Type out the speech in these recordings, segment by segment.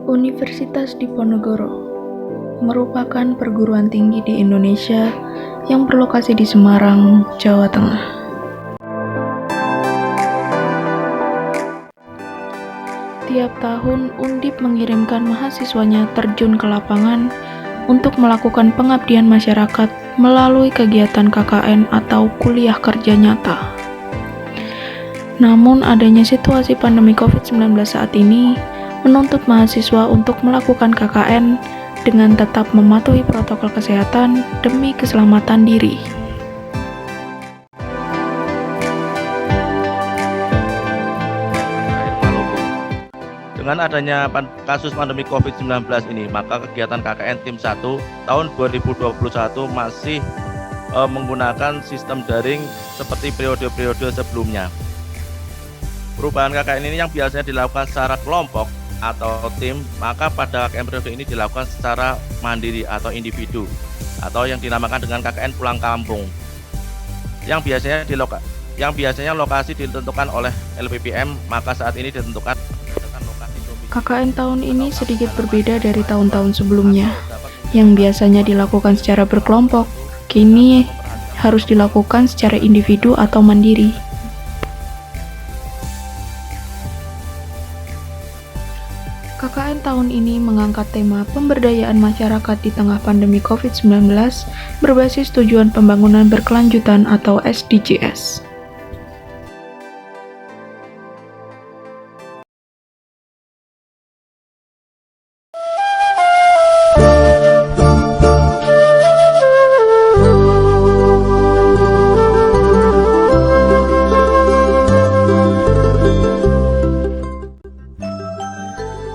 Universitas Diponegoro merupakan perguruan tinggi di Indonesia yang berlokasi di Semarang, Jawa Tengah. Tiap tahun, Undip mengirimkan mahasiswanya terjun ke lapangan untuk melakukan pengabdian masyarakat melalui kegiatan KKN atau kuliah kerja nyata. Namun, adanya situasi pandemi COVID-19 saat ini menuntut mahasiswa untuk melakukan KKN dengan tetap mematuhi protokol kesehatan demi keselamatan diri. Dengan adanya kasus pandemi COVID-19 ini, maka kegiatan KKN Tim 1 tahun 2021 masih menggunakan sistem daring seperti periode-periode sebelumnya. Perubahan KKN ini yang biasanya dilakukan secara kelompok atau tim, maka pada KKN periode ini dilakukan secara mandiri atau individu, atau yang dinamakan dengan KKN pulang kampung. Yang biasanya lokasi ditentukan oleh LPPM, maka saat ini ditentukan lokasi domisili. KKN tahun ini sedikit berbeda dari tahun-tahun sebelumnya, yang biasanya dilakukan secara berkelompok, kini harus dilakukan secara individu atau mandiri. KKN tahun ini mengangkat tema pemberdayaan masyarakat di tengah pandemi COVID-19 berbasis tujuan pembangunan berkelanjutan atau SDGs.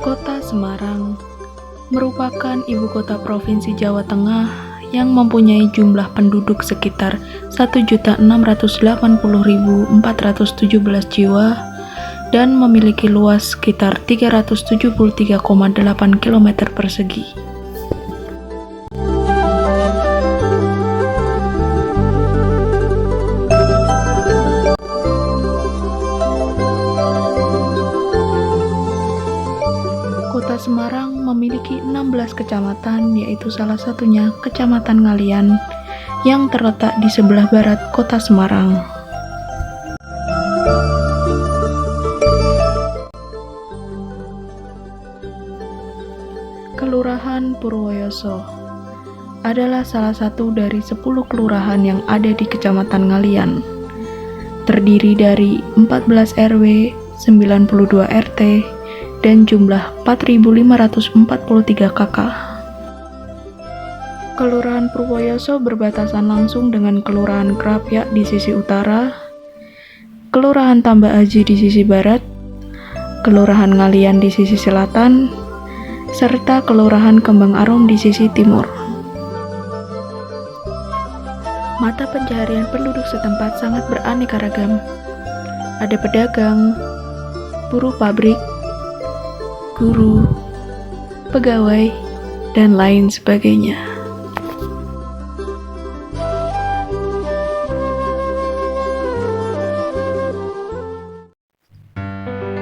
Kota Semarang merupakan ibu kota Provinsi Jawa Tengah yang mempunyai jumlah penduduk sekitar 1.680.417 jiwa dan memiliki luas sekitar 373,8 km persegi. Kota Semarang memiliki 16 kecamatan, yaitu salah satunya Kecamatan Ngalian yang terletak di sebelah barat Kota Semarang. Kelurahan Purwoyoso adalah salah satu dari 10 kelurahan yang ada di Kecamatan Ngalian. Terdiri dari 14 RW, 92 RT, dan jumlah 4.543 KK. Kelurahan Purwoyoso berbatasan langsung dengan Kelurahan Krapyak di sisi utara, Kelurahan Tambak Aji di sisi barat, Kelurahan Ngalian di sisi selatan, serta Kelurahan Kembang Arum di sisi timur. Mata pencaharian penduduk setempat sangat beraneka ragam. Ada pedagang, buruh pabrik, guru, pegawai, dan lain sebagainya.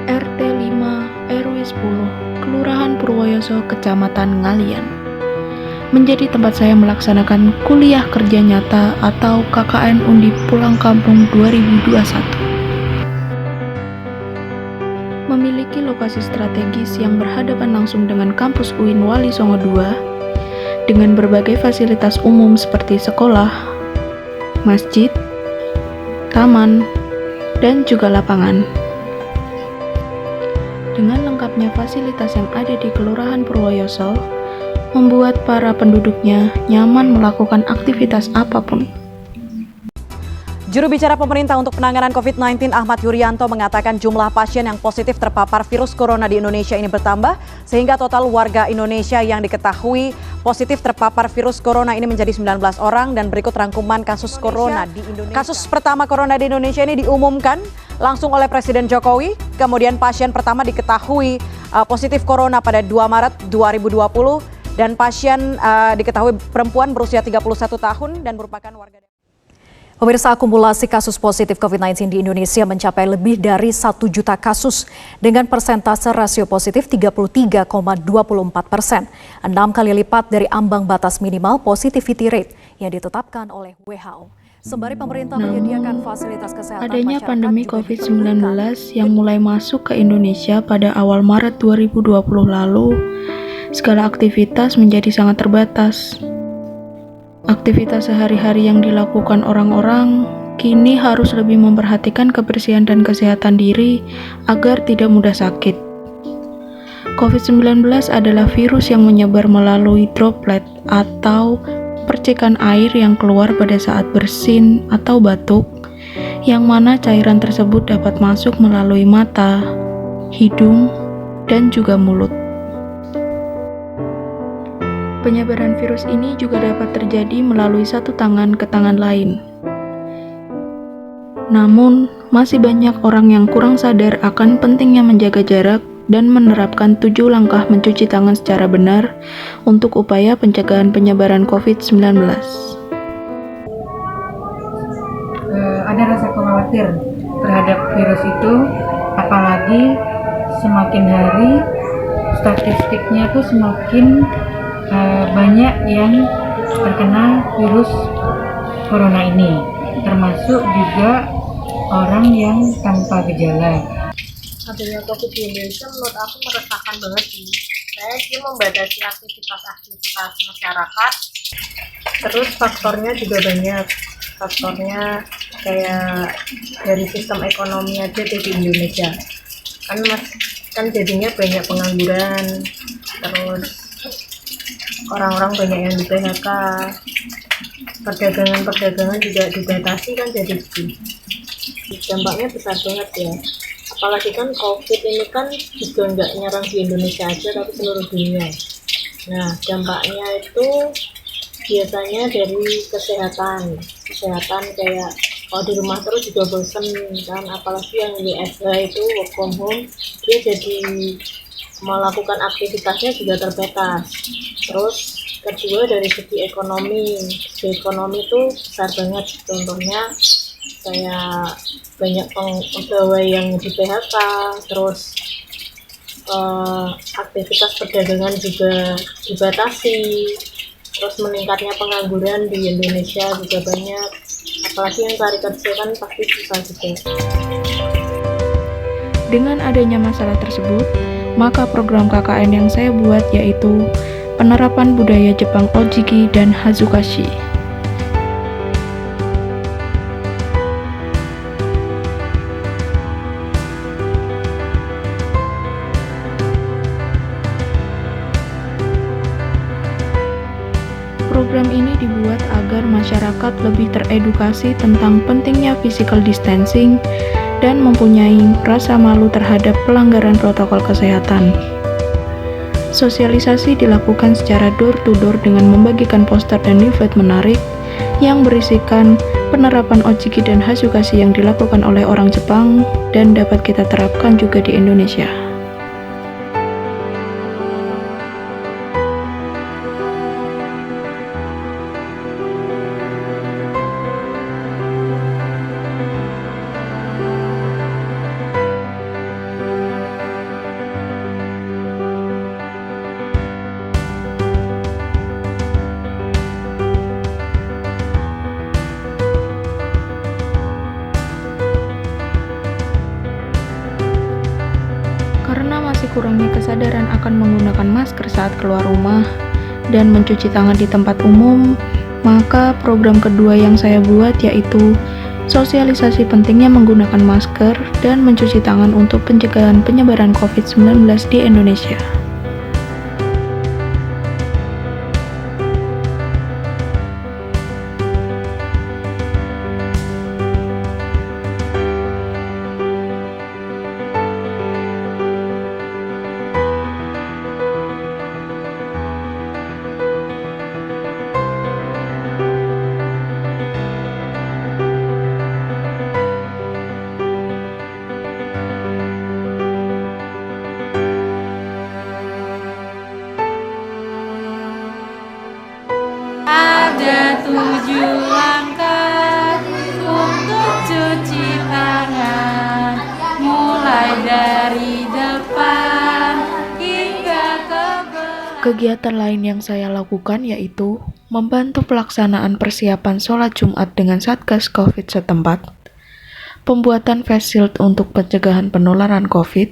RT 5 RW 10 Kelurahan Purwoyoso, Kecamatan Ngalian menjadi tempat saya melaksanakan kuliah kerja nyata atau KKN Undip Pulang Kampung 2021. Memiliki lokasi strategis yang berhadapan langsung dengan kampus UIN Wali Songo II dengan berbagai fasilitas umum seperti sekolah, masjid, taman, dan juga lapangan. Dengan lengkapnya fasilitas yang ada di Kelurahan Purwoyoso, membuat para penduduknya nyaman melakukan aktivitas apapun. Juru bicara pemerintah untuk penanganan COVID-19 Ahmad Yuryanto mengatakan jumlah pasien yang positif terpapar virus corona di Indonesia ini bertambah sehingga total warga Indonesia yang diketahui positif terpapar virus corona ini menjadi 19 orang dan berikut rangkuman kasus corona di Indonesia. Kasus pertama corona di Indonesia ini diumumkan langsung oleh Presiden Jokowi, kemudian pasien pertama diketahui positif corona pada 2 Maret 2020 dan pasien diketahui perempuan berusia 31 tahun dan merupakan warga Pemirsa, akumulasi kasus positif COVID-19 di Indonesia mencapai lebih dari 1 juta kasus dengan persentase rasio positif 33,24%, 6 kali lipat dari ambang batas minimal positivity rate yang ditetapkan oleh WHO. Sembari pemerintah menyediakan fasilitas kesehatan Adanya masyarakat pandemi juga COVID-19 diperlukan. yang mulai masuk ke Indonesia pada awal Maret 2020 lalu, segala aktivitas menjadi sangat terbatas. Aktivitas sehari-hari yang dilakukan orang-orang kini harus lebih memperhatikan kebersihan dan kesehatan diri agar tidak mudah sakit. COVID-19 adalah virus yang menyebar melalui droplet atau percikan air yang keluar pada saat bersin atau batuk, yang mana cairan tersebut dapat masuk melalui mata, hidung, dan juga mulut. Penyebaran virus ini juga dapat terjadi melalui satu tangan ke tangan lain. Namun, masih banyak orang yang kurang sadar akan pentingnya menjaga jarak dan menerapkan 7 langkah mencuci tangan secara benar untuk upaya pencegahan penyebaran COVID-19. Ada rasa khawatir terhadap virus itu, apalagi semakin hari statistiknya tuh semakin banyak yang terkena virus corona ini, termasuk juga orang yang tanpa gejala. Adanya COVID di Indonesia menurut aku meresahkan banget sih. Saya sih membatasi aktivitas masyarakat. Terus faktornya juga banyak. Faktornya kayak dari sistem ekonomi aja di Indonesia. Kan jadinya banyak pengangguran. Terus orang-orang banyak yang di PHK. Perdagangan juga dibatasi kan, jadi dampaknya besar banget ya. Apalagi kan COVID ini kan juga nggak nyerang di Indonesia aja tapi seluruh dunia. Nah, dampaknya itu biasanya dari kesehatan kayak kalau di rumah terus juga bosen kan, apalagi yang WFH itu work from home, dia jadi melakukan aktivitasnya juga terbatas. Terus kedua dari segi ekonomi itu besar banget. Contohnya kayak banyak pegawai yang di PHK, terus aktivitas perdagangan juga dibatasi, terus meningkatnya pengangguran di Indonesia juga banyak, apalagi yang cari kerja kan pasti susah juga. Dengan adanya masalah tersebut, maka program KKN yang saya buat yaitu penerapan budaya Jepang Ojiki dan Hazukashi. Program ini dibuat agar masyarakat lebih teredukasi tentang pentingnya physical distancing dan mempunyai rasa malu terhadap pelanggaran protokol kesehatan. Sosialisasi dilakukan secara door-to-door dengan membagikan poster dan leaflet menarik yang berisikan penerapan Ojiki dan Hazukashi yang dilakukan oleh orang Jepang dan dapat kita terapkan juga di Indonesia. Karena masih kurangnya kesadaran akan menggunakan masker saat keluar rumah dan mencuci tangan di tempat umum, maka program kedua yang saya buat yaitu sosialisasi pentingnya menggunakan masker dan mencuci tangan untuk pencegahan penyebaran COVID-19 di Indonesia. Kegiatan lain yang saya lakukan yaitu membantu pelaksanaan persiapan sholat Jumat dengan Satgas COVID setempat, pembuatan face shield untuk pencegahan penularan COVID,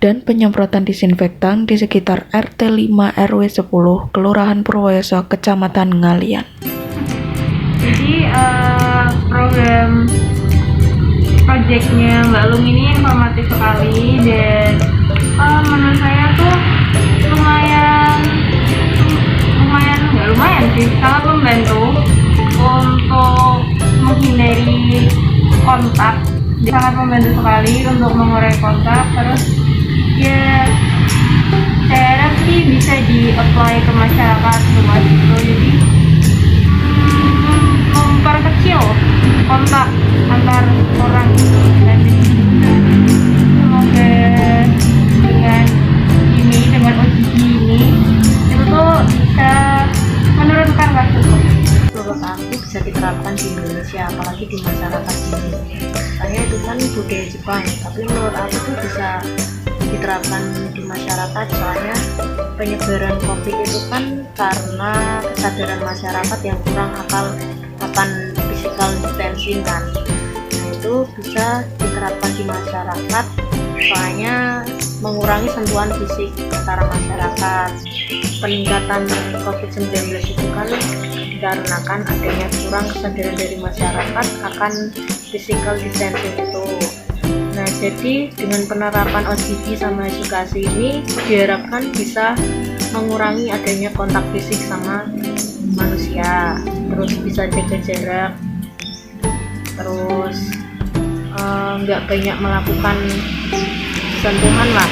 dan penyemprotan disinfektan di sekitar RT 5 RW 10 Kelurahan Purwoyoso, Kecamatan Ngalian. Jadi proyeknya Mbak Lung ini informatif sekali dan menurut saya tuh lumayan sih, sangat membantu untuk menghindari kontak, sangat membantu sekali untuk mengurai kontak. Terus ya saya harap sih bisa di-apply ke masyarakat luas gitu, jadi memperkecil kontak antar orang gitu. Dan semoga dengan OJG ini itu tuh bisa menurunkan kasus. Menurut aku bisa diterapkan di Indonesia, apalagi di masyarakat ini. Soalnya itu kan budaya Jepang, tapi menurut aku tuh bisa diterapkan di masyarakat. Soalnya penyebaran COVID itu kan karena kesadaran masyarakat yang kurang akan physical distancing kan. Nah itu bisa diterapkan di masyarakat, soalnya mengurangi sentuhan fisik antara masyarakat. Peningkatan COVID-19 itu kan dikarenakan adanya kurang kesadaran dari masyarakat akan physical distancing itu. Nah jadi dengan penerapan OJG sama edukasi ini diharapkan bisa mengurangi adanya kontak fisik sama manusia, terus bisa jaga jarak, terus nggak banyak melakukan sentuhan lah.